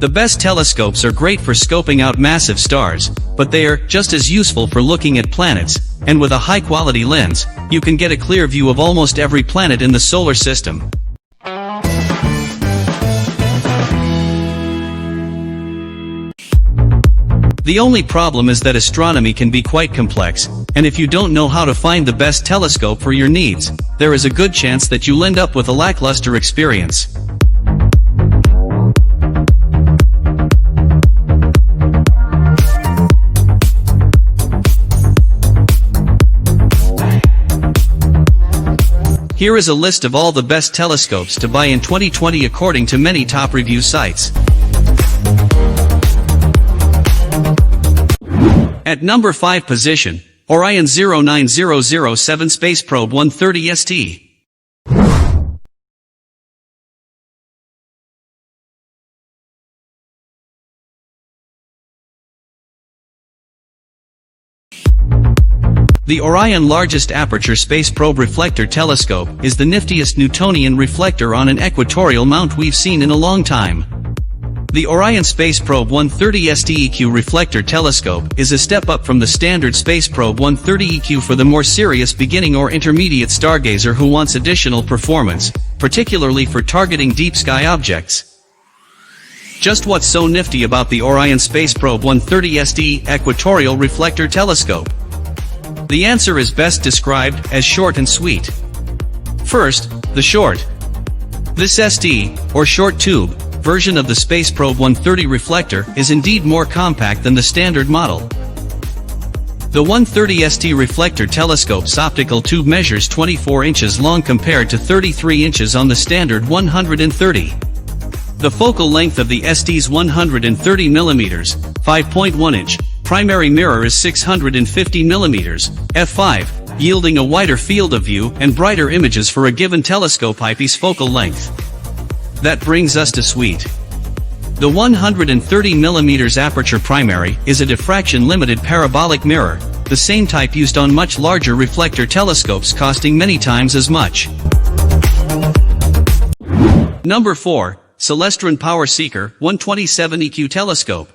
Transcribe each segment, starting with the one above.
The best telescopes are great for scoping out massive stars, but they are just as useful for looking at planets, and with a high-quality lens, you can get a clear view of almost every planet in the solar system. The only problem is that astronomy can be quite complex, and if you don't know how to find the best telescope for your needs, there is a good chance that you'll end up with a lackluster experience. Here is a list of all the best telescopes to buy in 2020 according to many top review sites. At number 5 position, Orion 09007 Space Probe 130 ST. The Orion largest aperture space probe reflector telescope is the niftiest Newtonian reflector on an equatorial mount we've seen in a long time. The Orion Space Probe 130 ST-EQ reflector telescope is a step up from the standard Space Probe 130 EQ for the more serious beginning or intermediate stargazer who wants additional performance, particularly for targeting deep sky objects. Just what's so nifty about the Orion Space Probe 130 ST equatorial reflector telescope? The answer is best described as short and sweet. First, the short. This ST, or short tube, version of the Space Probe 130 reflector is indeed more compact than the standard model. The 130 ST reflector telescope's optical tube measures 24 inches long compared to 33 inches on the standard 130. The focal length of the ST's 130 mm, 5.1 inch, primary mirror is 650 mm, f5, yielding a wider field of view and brighter images for a given telescope eyepiece focal length. That brings us to sweet. The 130 mm aperture primary is a diffraction-limited parabolic mirror, the same type used on much larger reflector telescopes costing many times as much. Number 4, Celestron Power Seeker 127 EQ telescope.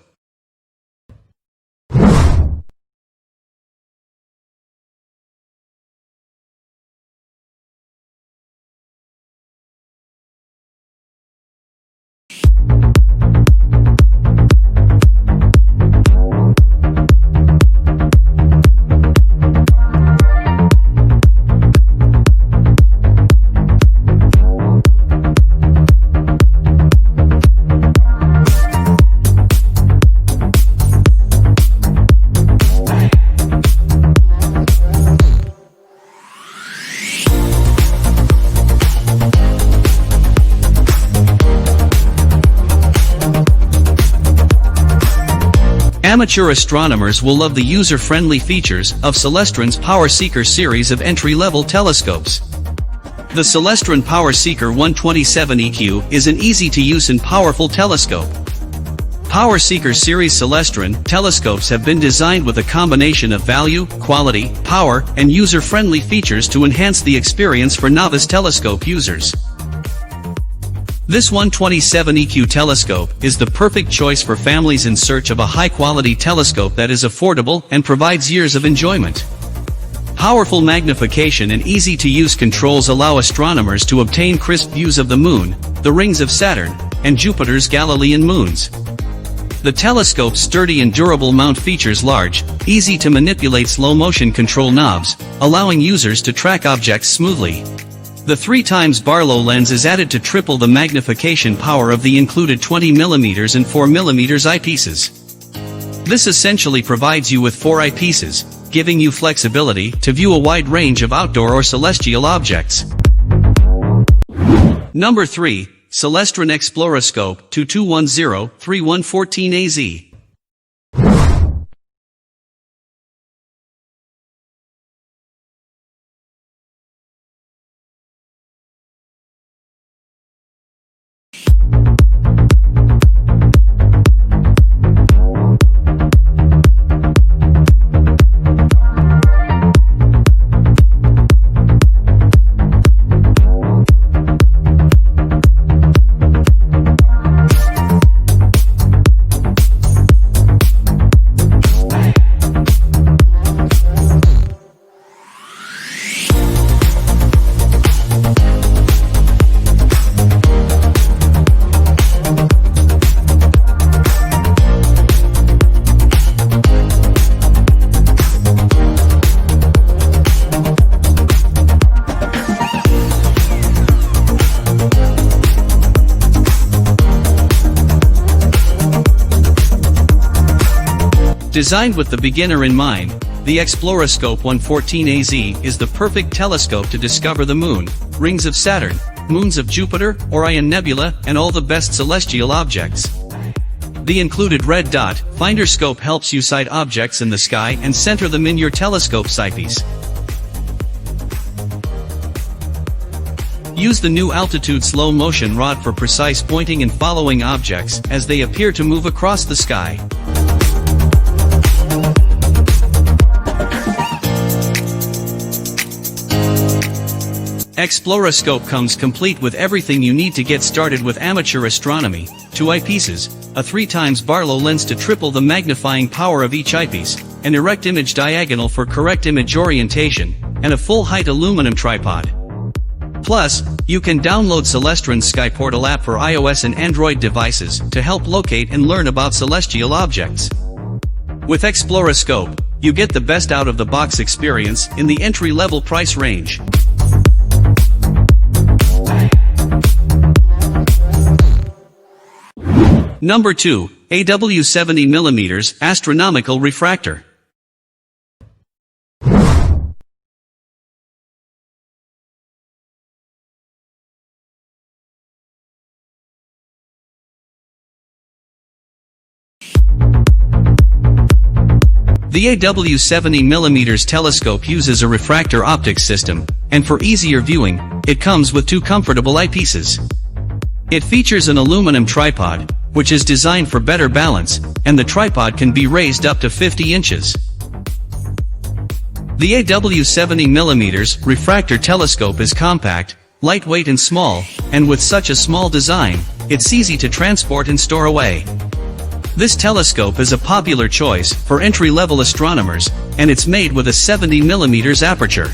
Amateur astronomers will love the user-friendly features of Celestron's Power Seeker series of entry-level telescopes. The Celestron Power Seeker 127 EQ is an easy-to-use and powerful telescope. Power Seeker series Celestron telescopes have been designed with a combination of value, quality, power, and user-friendly features to enhance the experience for novice telescope users. This 127 EQ telescope is the perfect choice for families in search of a high-quality telescope that is affordable and provides years of enjoyment. Powerful magnification and easy-to-use controls allow astronomers to obtain crisp views of the Moon, the rings of Saturn, and Jupiter's Galilean moons. The telescope's sturdy and durable mount features large, easy-to-manipulate slow-motion control knobs, allowing users to track objects smoothly. The 3x Barlow lens is added to triple the magnification power of the included 20mm and 4mm eyepieces. This essentially provides you with 4 eyepieces, giving you flexibility to view a wide range of outdoor or celestial objects. Number 3, Celestron Exploroscope 2210 3114 AZ. Designed with the beginner in mind, the Exploroscope 114AZ is the perfect telescope to discover the Moon, rings of Saturn, moons of Jupiter, Orion Nebula, and all the best celestial objects. The included red dot finder scope helps you sight objects in the sky and center them in your telescope's eyepiece. Use the new altitude slow motion rod for precise pointing and following objects as they appear to move across the sky. Exploroscope comes complete with everything you need to get started with amateur astronomy: 2 eyepieces, a 3x Barlow lens to triple the magnifying power of each eyepiece, an erect image diagonal for correct image orientation, and a full-height aluminum tripod. Plus, you can download Celestron's Sky Portal app for iOS and Android devices to help locate and learn about celestial objects. With Exploroscope, you get the best out-of-the-box experience in the entry-level price range. Number 2, AW 70mm Astronomical Refractor. The AW 70mm telescope uses a refractor optics system, and for easier viewing, it comes with 2 comfortable eyepieces. It features an aluminum tripod, which is designed for better balance, and the tripod can be raised up to 50 inches. The AW 70mm refractor telescope is compact, lightweight and small, and with such a small design, it's easy to transport and store away. This telescope is a popular choice for entry-level astronomers, and it's made with a 70mm aperture.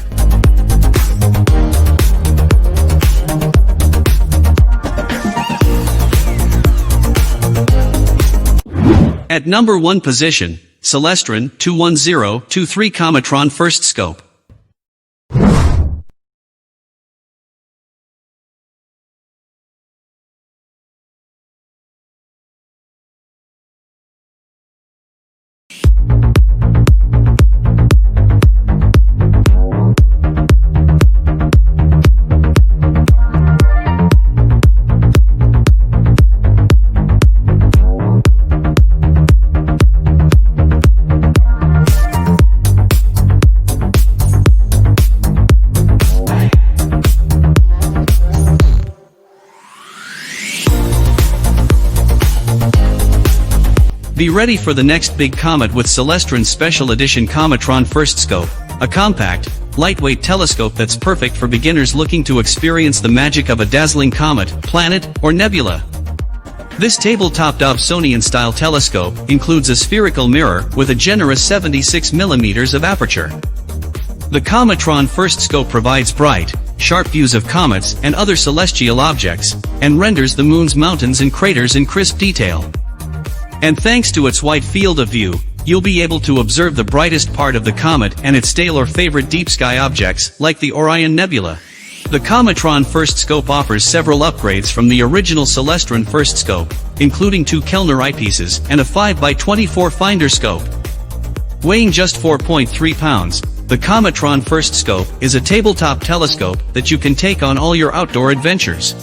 At number 1 position, Celestron 21023 Cometron First Scope. Be ready for the next big comet with Celestron's Special Edition Cometron First Scope, a compact, lightweight telescope that's perfect for beginners looking to experience the magic of a dazzling comet, planet, or nebula. This tabletop Dobsonian-style telescope includes a spherical mirror with a generous 76mm of aperture. The Cometron First Scope provides bright, sharp views of comets and other celestial objects, and renders the Moon's mountains and craters in crisp detail. And thanks to its wide field of view, you'll be able to observe the brightest part of the comet and its tail or favorite deep sky objects, like the Orion Nebula. The Cometron First Scope offers several upgrades from the original Celestron First Scope, including 2 Kellner eyepieces and a 5x24 finder scope. Weighing just 4.3 pounds, the Cometron First Scope is a tabletop telescope that you can take on all your outdoor adventures.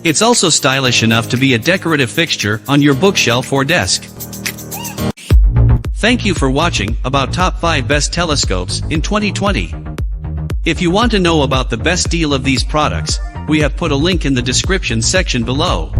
It's also stylish enough to be a decorative fixture on your bookshelf or desk. Thank you for watching about top 5 best telescopes in 2020. If you want to know about the best deal of these products, we have put a link in the description section below.